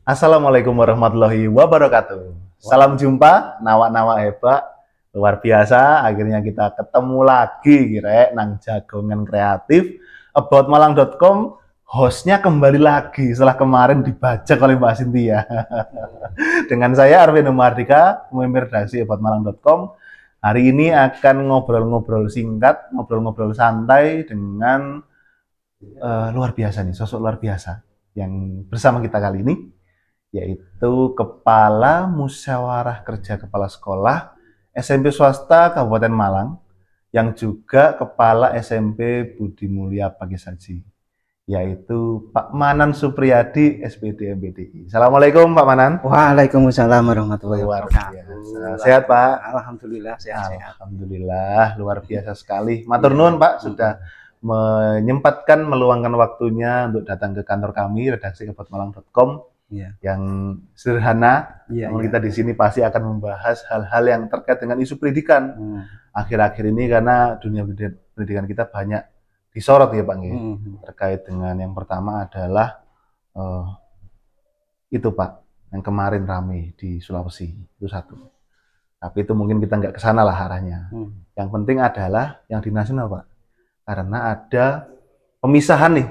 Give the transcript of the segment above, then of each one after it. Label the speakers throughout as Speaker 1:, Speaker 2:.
Speaker 1: Assalamualaikum warahmatullahi wabarakatuh. Salam jumpa, nawa-nawa hebat, luar biasa. Akhirnya kita ketemu lagi, kira nang jagongan kreatif aboutmalang.com. Hostnya kembali lagi setelah kemarin dibajak oleh Mbak Cynthia. Dengan saya Arvino Mardika, pemimpin redaksi aboutmalang.com. Hari ini akan ngobrol-ngobrol singkat, ngobrol-ngobrol santai dengan luar biasa nih, sosok luar biasa yang bersama kita kali ini, yaitu Kepala Musyawarah Kerja Kepala Sekolah SMP Swasta Kabupaten Malang, yang juga Kepala SMP Budi Mulia Pagesaji, yaitu Pak Manan Supriyadi, SPD MPDI. Assalamualaikum Pak Manan.
Speaker 2: Waalaikumsalam warahmatullahi
Speaker 1: Luar
Speaker 2: wabarakatuh.
Speaker 1: biasa. Sehat Pak?
Speaker 2: Alhamdulillah sehat-sehat.
Speaker 1: Alhamdulillah, luar biasa sekali. Matur nuwun Pak, sudah menyempatkan, meluangkan waktunya untuk datang ke kantor kami, redaksi aboutmalang.com. Yang sederhana, namun kita di sini pasti akan membahas hal-hal yang terkait dengan isu pendidikan akhir-akhir ini, karena dunia pendidikan kita banyak disorot ya Pak. Terkait dengan yang pertama adalah itu Pak, yang kemarin rame di Sulawesi, itu satu. Tapi itu mungkin kita nggak kesana lah arahnya. Yang penting adalah yang di nasional Pak, karena ada pemisahan nih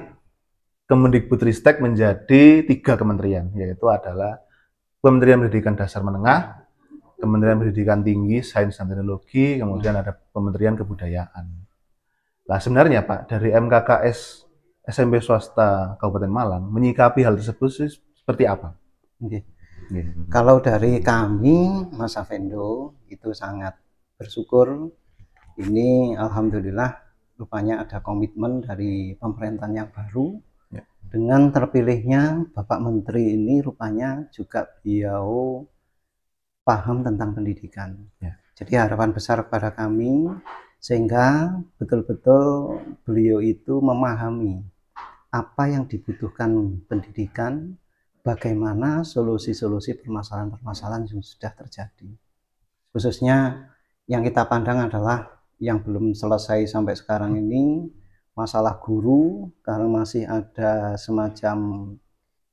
Speaker 1: Kemendikbudristek menjadi 3 kementerian, yaitu adalah Kementerian Pendidikan Dasar Menengah, Kementerian Pendidikan Tinggi, Sains dan Teknologi, kemudian ada Kementerian Kebudayaan. Nah sebenarnya Pak, dari MKKS SMP Swasta Kabupaten Malang menyikapi hal tersebut seperti apa?
Speaker 2: Kalau dari kami, Mas Avendo, itu sangat bersyukur. Ini alhamdulillah rupanya ada komitmen dari pemerintahan yang baru. Dengan terpilihnya Bapak Menteri ini, rupanya juga beliau paham tentang pendidikan. Jadi harapan besar kepada kami, sehingga betul-betul beliau itu memahami apa yang dibutuhkan pendidikan, bagaimana solusi-solusi permasalahan-permasalahan yang sudah terjadi. Khususnya yang kita pandang adalah yang belum selesai sampai sekarang ini, masalah guru, karena masih ada semacam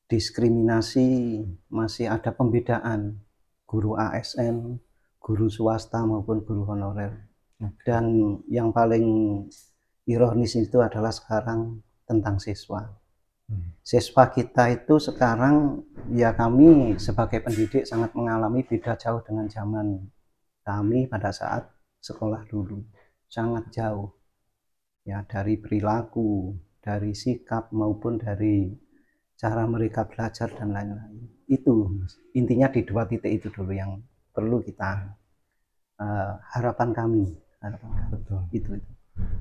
Speaker 2: diskriminasi, masih ada pembedaan guru ASN, guru swasta maupun guru honorer. Dan yang paling ironis itu adalah sekarang tentang siswa. Siswa kita itu sekarang, ya kami sebagai pendidik sangat mengalami beda jauh dengan zaman kami pada saat sekolah dulu. Sangat jauh. Ya, dari perilaku, dari sikap maupun dari cara mereka belajar dan lain-lain. Itu intinya di 2 titik itu dulu yang perlu kita harapan kami.
Speaker 1: Betul.
Speaker 2: Itu.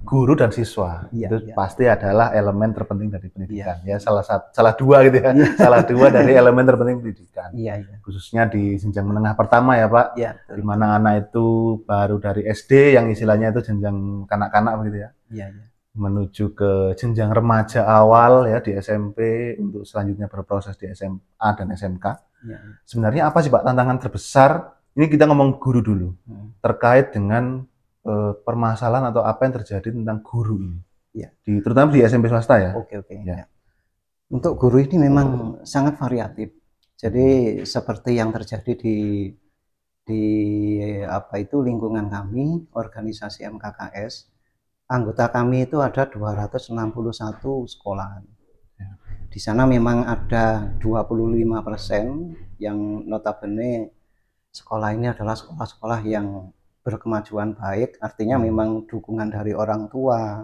Speaker 1: Guru dan siswa itu pasti adalah elemen terpenting dari pendidikan. Ya salah dua gitu ya. Salah dua dari elemen terpenting pendidikan. Khususnya di jenjang menengah pertama ya Pak. Di mana anak itu baru dari SD, yang istilahnya itu jenjang kanak-kanak begitu ya. Menuju ke jenjang remaja awal ya di SMP, untuk selanjutnya berproses di SMA dan SMK. Sebenarnya apa sih Pak tantangan terbesar? Ini kita ngomong guru dulu. Terkait dengan permasalahan atau apa yang terjadi tentang guru ini, terutama di SMP swasta ya.
Speaker 2: Untuk guru ini memang sangat variatif. Jadi seperti yang terjadi di lingkungan kami, organisasi MKKS, anggota kami itu ada 261 sekolahan. Di sana memang ada 25% yang notabene sekolah ini adalah sekolah-sekolah yang berkemajuan baik, artinya memang dukungan dari orang tua,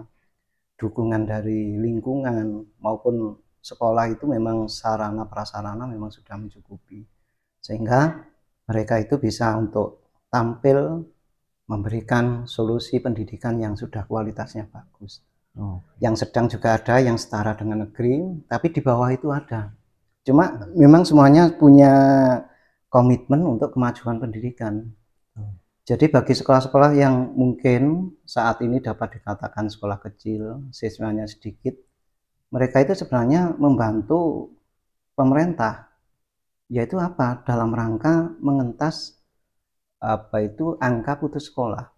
Speaker 2: dukungan dari lingkungan maupun sekolah itu memang sarana prasarana memang sudah mencukupi, sehingga mereka itu bisa untuk tampil memberikan solusi pendidikan yang sudah kualitasnya bagus. Yang sedang juga ada yang setara dengan negeri, tapi di bawah itu ada. Cuma memang semuanya punya komitmen untuk kemajuan pendidikan. Jadi bagi sekolah-sekolah yang mungkin saat ini dapat dikatakan sekolah kecil, siswanya sedikit, mereka itu sebenarnya membantu pemerintah, yaitu apa? Dalam rangka mengentas angka putus sekolah.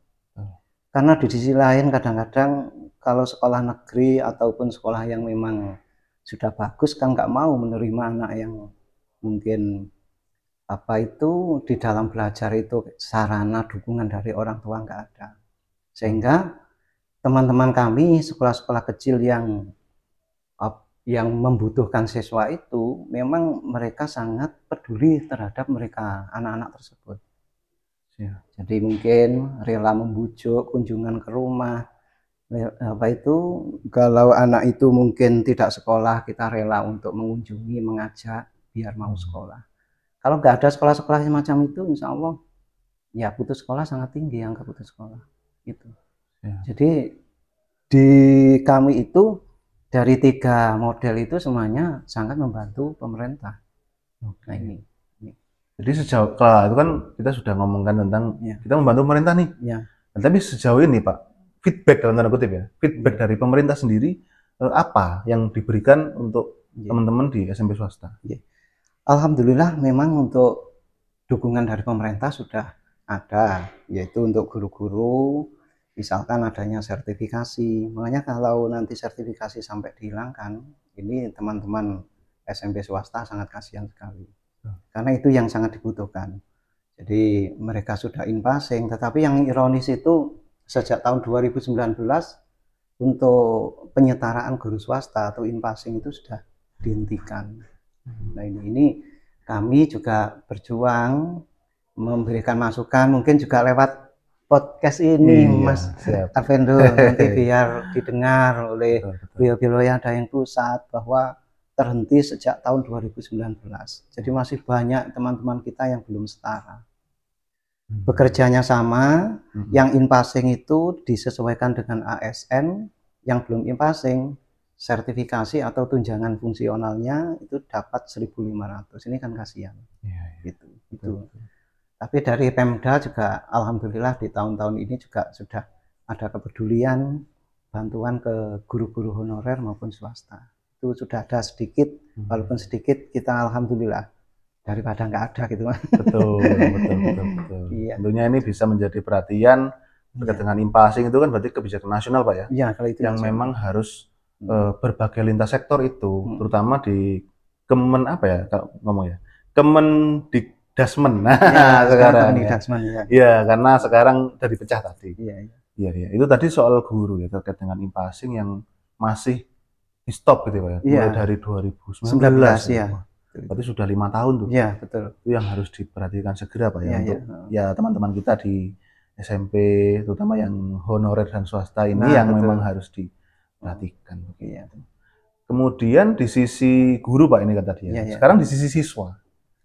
Speaker 2: Karena di sisi lain kadang-kadang kalau sekolah negeri ataupun sekolah yang memang sudah bagus kan nggak mau menerima anak yang mungkin apa itu di dalam belajar itu sarana dukungan dari orang tua nggak ada, sehingga teman-teman kami sekolah-sekolah kecil yang membutuhkan siswa itu memang mereka sangat peduli terhadap mereka anak-anak tersebut.
Speaker 1: Ya.
Speaker 2: Jadi mungkin rela membujuk, kunjungan ke rumah, apa itu kalau anak itu mungkin tidak sekolah, kita rela untuk mengunjungi, mengajak biar mau sekolah. Kalau nggak ada sekolah-sekolah semacam itu, insya Allah ya putus sekolah sangat tinggi, angka putus sekolah itu.
Speaker 1: Ya.
Speaker 2: Jadi di kami itu dari 3 model itu semuanya sangat membantu pemerintah. Nah ini.
Speaker 1: Jadi sejauh itu kan kita sudah ngomongkan tentang kita membantu pemerintah nih.
Speaker 2: Ya.
Speaker 1: Nah, tapi sejauh ini Pak, feedback dalam tanda kutip ya, feedback dari pemerintah sendiri apa yang diberikan untuk teman-teman di SMP swasta?
Speaker 2: Alhamdulillah memang untuk dukungan dari pemerintah sudah ada, yaitu untuk guru-guru, misalkan adanya sertifikasi. Makanya kalau nanti sertifikasi sampai dihilangkan, ini teman-teman SMP swasta sangat kasihan sekali. Karena itu yang sangat dibutuhkan. Jadi mereka sudah in-passing, tetapi yang ironis itu sejak tahun 2019 untuk penyetaraan guru swasta atau in-passing itu sudah dihentikan. Nah ini kami juga berjuang memberikan masukan, mungkin juga lewat podcast ini, Mas Arvendo, nanti biar didengar oleh beliau-beliau yang ada yang pusat bahwa terhenti sejak tahun 2019. Jadi masih banyak teman-teman kita yang belum setara. Bekerjanya sama, yang in-passing itu disesuaikan dengan ASN, yang belum in-passing sertifikasi atau tunjangan fungsionalnya itu dapat 1.500. Ini kan kasihan. Gitu. Tapi dari Pemda juga alhamdulillah di tahun-tahun ini juga sudah ada kepedulian bantuan ke guru-guru honorer maupun swasta. Itu sudah ada sedikit, walaupun sedikit kita alhamdulillah daripada nggak ada gitu.
Speaker 1: Betul. Iya. Tentunya ini bisa menjadi perhatian terkait dengan in-passing itu kan berarti kebijakan nasional Pak ya.
Speaker 2: Iya, kalau itu
Speaker 1: yang memang harus berbagai lintas sektor itu, terutama di Kemen apa ya kalau ngomong ya, Kemendikdasmen. Nah, sekarang ya. Iya, karena sekarang udah dipecah tadi. Iya. Itu tadi soal guru ya terkait dengan in-passing yang masih di stop gitu Pak ya. Mulai dari 2019 ya. Berarti sudah 5 tahun tuh.
Speaker 2: Iya, betul.
Speaker 1: Itu yang harus diperhatikan segera Pak ya, untuk ya teman-teman kita di SMP terutama yang honorer dan swasta ini yang memang harus diperhatikan. Kemudian di sisi guru Pak ini kan tadi ya. Sekarang di sisi siswa.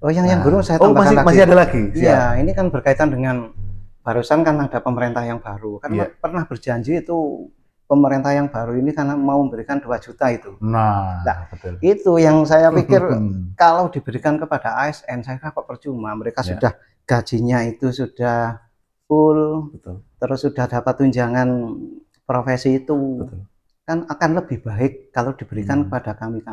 Speaker 2: Oh yang guru saya tambahkan
Speaker 1: masih ada lagi.
Speaker 2: Iya, ini kan berkaitan dengan barusan kan ada pemerintah yang baru. Kan pernah berjanji itu pemerintah yang baru ini karena mau memberikan 2 juta itu.
Speaker 1: Nah, betul.
Speaker 2: Itu yang saya pikir kalau diberikan kepada ASN saya kira kok percuma. Mereka sudah gajinya itu sudah full, terus sudah dapat tunjangan profesi itu. Kan akan lebih baik kalau diberikan kepada kami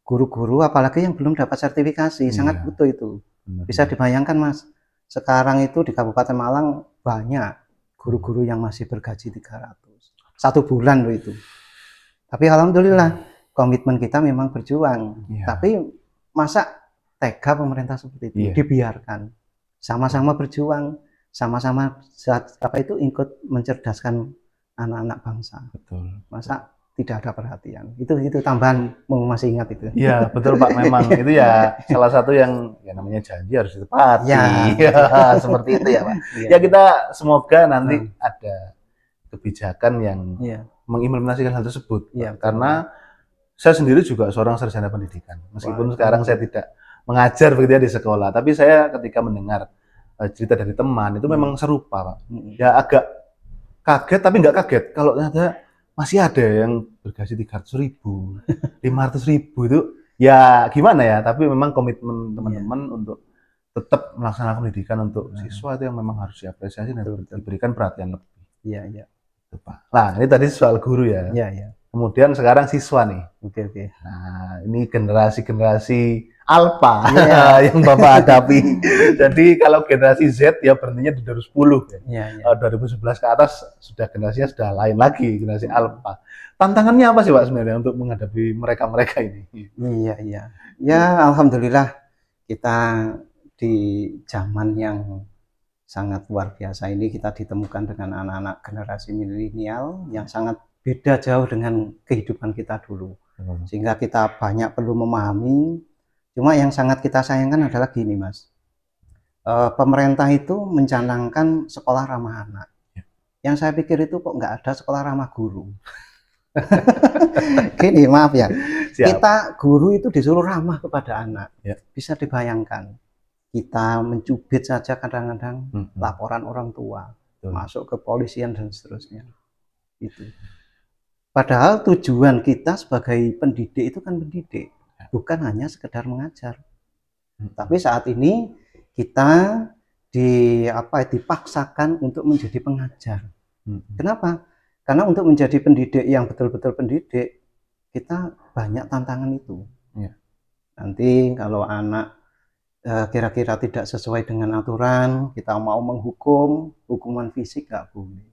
Speaker 2: guru-guru, apalagi yang belum dapat sertifikasi. Sangat butuh itu. Bisa dibayangkan Mas, sekarang itu di Kabupaten Malang banyak guru-guru yang masih bergaji 300 1 bulan loh itu. Tapi alhamdulillah komitmen kita memang berjuang. Tapi masa tega pemerintah seperti itu dibiarkan. Sama-sama berjuang, sama-sama ikut mencerdaskan anak-anak bangsa.
Speaker 1: Betul.
Speaker 2: Masa tidak ada perhatian. Itu tambahan masih ingat itu.
Speaker 1: Iya, betul Pak, memang itu ya salah satu yang namanya janji harus ditepati. Ya, seperti itu ya Pak. Ya kita semoga nanti ada kebijakan yang mengimplementasikan hal tersebut. Karena saya sendiri juga seorang sarjana pendidikan. Meskipun sekarang saya tidak mengajar begitu ya di sekolah, tapi saya ketika mendengar cerita dari teman itu memang serupa Pak. Ya agak kaget tapi nggak kaget kalau ternyata masih ada yang bergaji 300.000, 500.000 itu ya gimana ya, tapi memang komitmen teman-teman untuk tetap melaksanakan pendidikan untuk siswa itu yang memang harus diapresiasi dan diberikan perhatian lebih.
Speaker 2: Iya.
Speaker 1: Nah, ini tadi soal guru ya.
Speaker 2: Iya.
Speaker 1: Kemudian sekarang siswa nih.
Speaker 2: Oke.
Speaker 1: Nah, ini generasi Alpha yang Bapak hadapi. Jadi kalau generasi Z ya berhentinya di 2010 ya. 2011 ke atas sudah generasinya sudah lain lagi, generasi Alpha. Tantangannya apa sih Pak sebenarnya untuk menghadapi mereka-mereka ini?
Speaker 2: Iya. Ya alhamdulillah kita di zaman yang sangat luar biasa ini kita ditemukan dengan anak-anak generasi milenial yang sangat beda jauh dengan kehidupan kita dulu. Sehingga kita banyak perlu memahami. Cuma yang sangat kita sayangkan adalah gini, Mas. Pemerintah itu mencanangkan sekolah ramah anak. Yang saya pikir itu kok nggak ada sekolah ramah guru. Gini, maaf ya.
Speaker 1: Siap.
Speaker 2: Kita guru itu disuruh ramah kepada anak.
Speaker 1: Ya.
Speaker 2: Bisa dibayangkan. Kita mencubit saja kadang-kadang laporan orang tua, masuk ke polisian dan seterusnya. Itu. Padahal tujuan kita sebagai pendidik itu kan mendidik, bukan hanya sekedar mengajar. Tapi saat ini kita dipaksakan untuk menjadi pengajar. Kenapa? Karena untuk menjadi pendidik yang betul-betul pendidik, kita banyak tantangan itu.
Speaker 1: Ya.
Speaker 2: Nanti kalau anak kira-kira tidak sesuai dengan aturan, kita mau menghukum, hukuman fisik nggak boleh.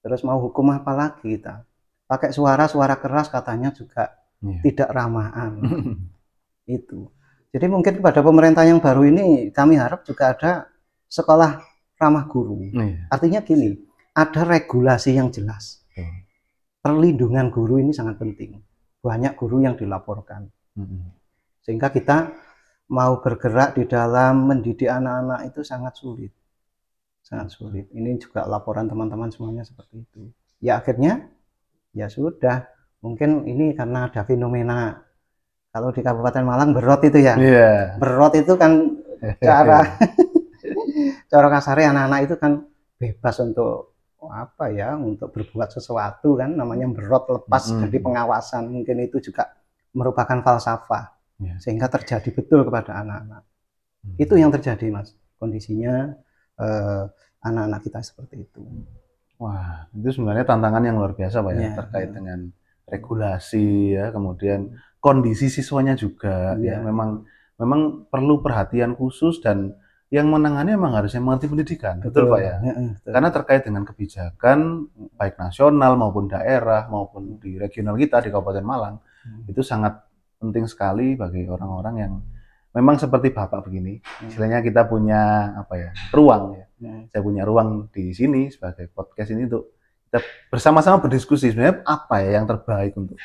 Speaker 2: Terus mau hukum apa lagi kita? Pakai suara keras katanya juga tidak ramaan. Itu. Jadi mungkin kepada pemerintah yang baru ini kami harap juga ada sekolah ramah guru. Artinya gini, ada regulasi yang jelas. Perlindungan guru ini sangat penting. Banyak guru yang dilaporkan. Sehingga kita mau bergerak di dalam mendidik anak-anak itu sangat sulit. Sangat sulit. Ini juga laporan teman-teman semuanya seperti itu. Ya akhirnya, ya sudah. Mungkin ini karena ada fenomena, kalau di Kabupaten Malang berot itu ya. Berot itu kan cara kasarnya anak-anak itu kan bebas untuk untuk berbuat sesuatu kan, namanya berot, lepas dari pengawasan. Mungkin itu juga merupakan falsafah. Sehingga terjadi betul kepada anak-anak. Itu yang terjadi, Mas. Kondisinya anak-anak kita seperti itu.
Speaker 1: Wah, itu sebenarnya tantangan yang luar biasa, Pak ya, terkait dengan regulasi ya, kemudian kondisi siswanya juga ya, memang perlu perhatian khusus dan yang menangani memang harusnya mengerti pendidikan, betul Pak ya? Betul. Karena terkait dengan kebijakan baik nasional maupun daerah maupun di regional kita di Kabupaten Malang itu sangat penting sekali bagi orang-orang yang memang seperti Bapak begini. Istilahnya kita punya ruang ya. Saya punya ruang di sini sebagai podcast ini untuk kita bersama-sama berdiskusi sebenarnya apa ya yang terbaik untuk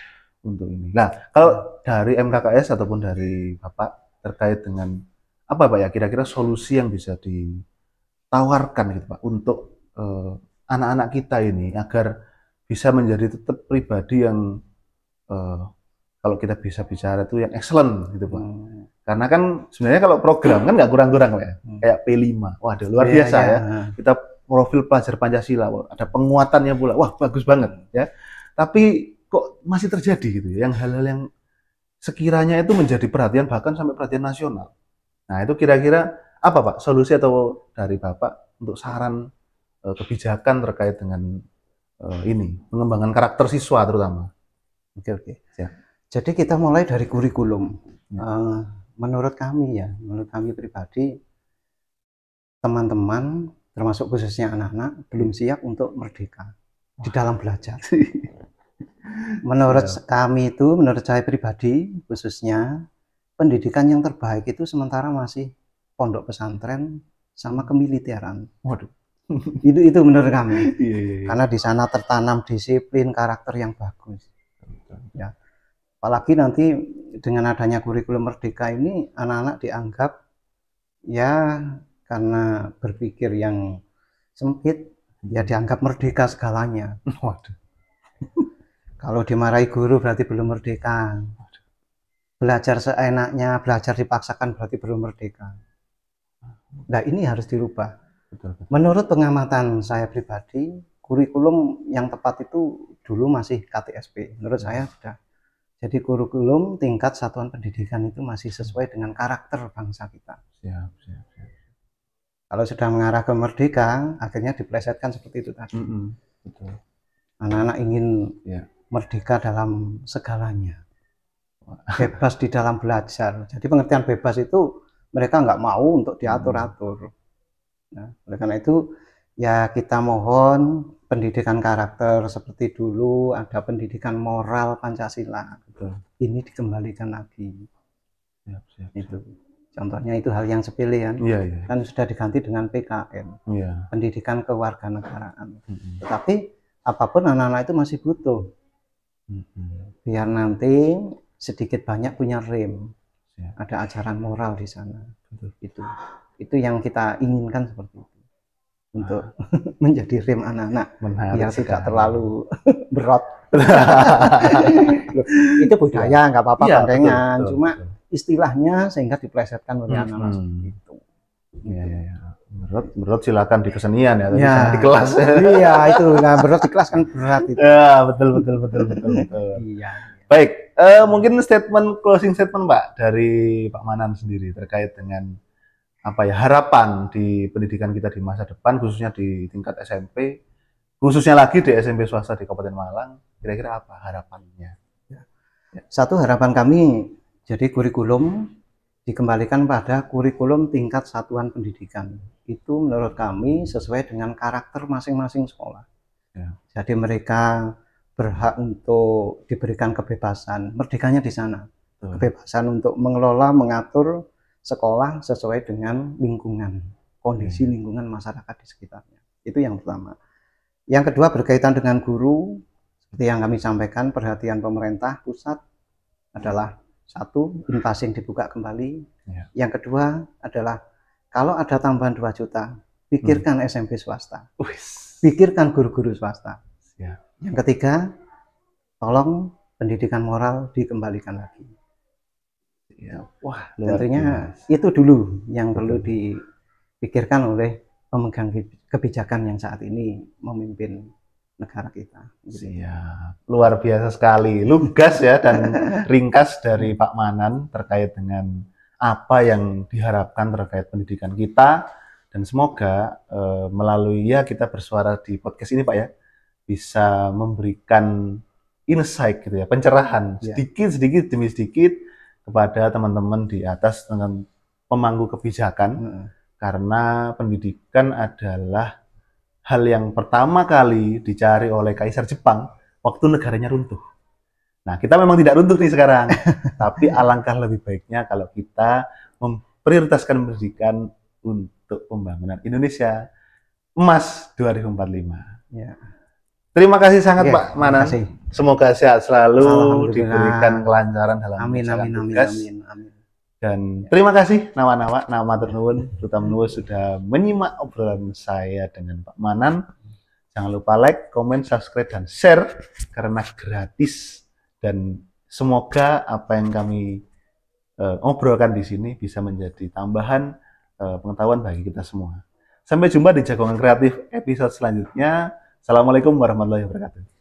Speaker 1: ini. Nah, kalau dari MKKS ataupun dari Bapak terkait dengan apa Pak ya kira-kira solusi yang bisa ditawarkan gitu Pak untuk anak-anak kita ini agar bisa menjadi tetap pribadi yang kalau kita bisa bicara itu yang excellent gitu Pak. Karena kan sebenarnya kalau program kan nggak kurang-kurang Pak ya. Kayak P5. Wah, luar biasa ya. Kita profil pelajar Pancasila, ada penguatannya pula. Wah, bagus banget ya. Tapi kok masih terjadi gitu ya, yang hal-hal yang sekiranya itu menjadi perhatian bahkan sampai perhatian nasional. Nah, itu kira-kira apa Pak solusi atau dari Bapak untuk saran kebijakan terkait dengan ini, pengembangan karakter siswa terutama.
Speaker 2: Oke. Ya. Jadi kita mulai dari kurikulum. Menurut kami pribadi, teman-teman, termasuk khususnya anak-anak, belum siap untuk merdeka di dalam belajar. Menurut saya pribadi, khususnya, pendidikan yang terbaik itu sementara masih pondok pesantren sama kemiliteran.
Speaker 1: Waduh.
Speaker 2: Itu menurut kami. Karena di sana tertanam disiplin, karakter yang bagus. Ya. Apalagi nanti dengan adanya kurikulum merdeka ini anak-anak dianggap ya karena berpikir yang sempit ya dianggap merdeka segalanya.
Speaker 1: Waduh.
Speaker 2: Kalau dimarahi guru berarti belum merdeka. Belajar seenaknya, belajar dipaksakan berarti belum merdeka. Nah, ini harus dirubah.
Speaker 1: Betul.
Speaker 2: Menurut pengamatan saya pribadi, kurikulum yang tepat itu dulu masih KTSP. Menurut saya sudah. Jadi kurikulum tingkat satuan pendidikan itu masih sesuai dengan karakter bangsa kita.
Speaker 1: Siap.
Speaker 2: Kalau sudah mengarah ke merdeka, akhirnya diplesetkan seperti itu tadi.
Speaker 1: Betul.
Speaker 2: Anak-anak ingin merdeka dalam segalanya. Bebas di dalam belajar. Jadi pengertian bebas itu mereka nggak mau untuk diatur-atur. Nah, oleh karena itu ya kita mohon pendidikan karakter seperti dulu, ada pendidikan moral Pancasila.
Speaker 1: Betul.
Speaker 2: Ini dikembalikan lagi.
Speaker 1: Siap.
Speaker 2: Itu. Contohnya itu hal yang sepele kan.
Speaker 1: Iya, iya.
Speaker 2: Kan sudah diganti dengan PKN,
Speaker 1: Iya.
Speaker 2: pendidikan kewarganegaraan. Tetapi apapun anak-anak itu masih butuh. Biar nanti sedikit banyak punya rem.
Speaker 1: Ya.
Speaker 2: Ada ajaran moral di sana.
Speaker 1: Betul.
Speaker 2: Itu yang kita inginkan seperti itu. Untuk menjadi rem anak-anak. Biar tidak terlalu berat. Itu budaya, nggak apa-apa
Speaker 1: Iya,
Speaker 2: pandangan.
Speaker 1: betul,
Speaker 2: Cuma
Speaker 1: betul.
Speaker 2: Istilahnya sehingga diplesetkan oleh anak-anak seperti itu.
Speaker 1: Iya, iya. Berat silakan di kesenian ya, tapi
Speaker 2: Ya,
Speaker 1: jangan di kelas.
Speaker 2: Iya, itu. Nah, berat di kelas kan berat itu.
Speaker 1: Ya, betul.
Speaker 2: Iya.
Speaker 1: Baik, mungkin closing statement Pak dari Pak Manan sendiri terkait dengan apa ya harapan di pendidikan kita di masa depan, khususnya di tingkat SMP, khususnya lagi di SMP swasta di Kabupaten Malang. Kira-kira apa harapannya?
Speaker 2: Satu harapan kami, jadi kurikulum dikembalikan pada kurikulum tingkat satuan pendidikan. Itu menurut kami sesuai dengan karakter masing-masing sekolah.
Speaker 1: Ya.
Speaker 2: Jadi mereka berhak untuk diberikan kebebasan, merdekanya di sana. Kebebasan untuk mengelola, mengatur sekolah sesuai dengan lingkungan, kondisi lingkungan masyarakat di sekitarnya. Itu yang pertama. Yang kedua berkaitan dengan guru, seperti yang kami sampaikan, perhatian pemerintah pusat adalah satu, infasing dibuka kembali. Ya. Yang kedua adalah kalau ada tambahan 2 juta, pikirkan SMP swasta. Pikirkan guru-guru swasta. Ya. Yang ketiga, tolong pendidikan moral dikembalikan lagi. Ya. Wah, tentunya itu dulu yang perlu dipikirkan oleh pemegang kebijakan yang saat ini memimpin negara kita.
Speaker 1: Siap. Luar biasa sekali, lugas ya dan ringkas dari Pak Manan terkait dengan apa yang diharapkan terkait pendidikan kita, dan semoga melalui kita bersuara di podcast ini Pak ya, bisa memberikan insight gitu ya, pencerahan sedikit demi sedikit kepada teman-teman di atas tentang pemangku kebijakan, karena pendidikan adalah hal yang pertama kali dicari oleh Kaisar Jepang waktu negaranya runtuh. Nah, kita memang tidak runtuh nih sekarang, tapi alangkah lebih baiknya kalau kita memprioritaskan pendidikan untuk pembangunan Indonesia Emas 2045. Ya. Terima kasih sangat Pak Manan. Semoga sehat selalu, diberikan kelancaran dalam menjalankan tugas. Amin. Dan terima kasih nawa-nawa, nama ternuwun, terutama nuwun sudah menyimak obrolan saya dengan Pak Manan. Jangan lupa like, komen, subscribe, dan share karena gratis. Dan semoga apa yang kami obrolkan di sini bisa menjadi tambahan pengetahuan bagi kita semua. Sampai jumpa di Jagongan Kreatif episode selanjutnya. Assalamualaikum warahmatullahi wabarakatuh.